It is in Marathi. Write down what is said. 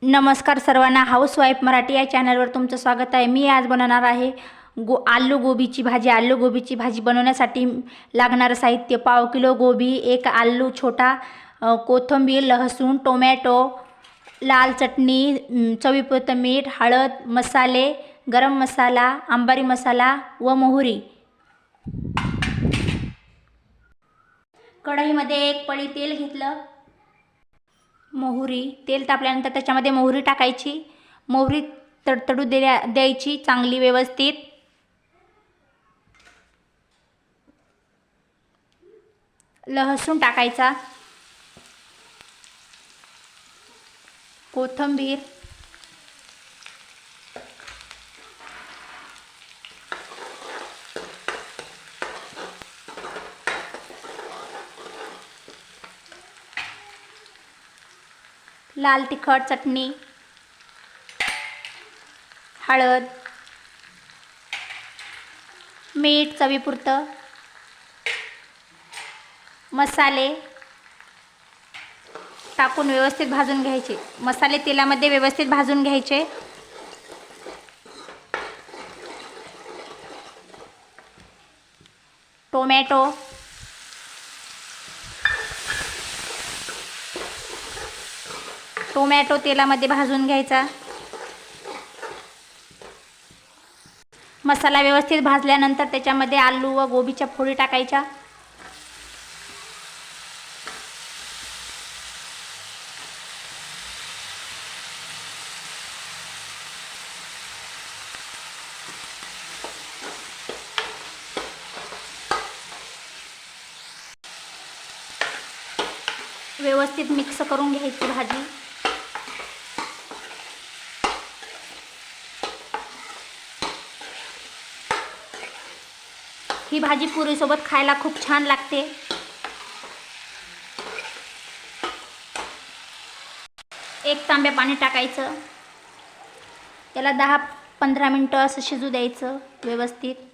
नमस्कार सर्वांना, हाऊसवाईफ मराठी या चॅनलवर तुमचं स्वागत आहे। मी आज बनवणार आहे आलू गोबीची भाजी। आलू गोबीची भाजी बनवण्यासाठी लागणारं साहित्य: पाव किलो गोबी, एक आलू छोटा, कोथिंबीर, लहसून, टोमॅटो, लाल चटणी, चवीपुरतं मीठ, हळद, मसाले, गरम मसाला, अंबारी मसाला व मोहरी। कढईमध्ये एक पळी तेल घेतलं। मोहरी, तेल तापल्यानंतर त्याच्यामध्ये मोहरी टाकायची। मोहरी तडतडू द्यायची चांगली व्यवस्थित। लहसून टाकायचा, कोथिंबीर, लाल तिखट चटणी, हळद, मीठ चवीपुरतं, मसाले टाकून व्यवस्थित भाजून घ्यायचे। मसाले तेलामध्ये व्यवस्थित भाजून घ्यायचे। टोमॅटो, तेलामध्ये भाजून घ्यायचा। मसाला व्यवस्थित भाजल्यानंतर त्याच्यामध्ये आलू व गोबीच्या फोडी टाकायच्या। व्यवस्थित मिक्स करून घ्यायची भाजी। ही भाजी पुरीसोबत खायला खूप छान लागते। एक तांब्या पाणी टाकायचं। याला 10-15 मिनिटं असं शिजू द्यायचं व्यवस्थित।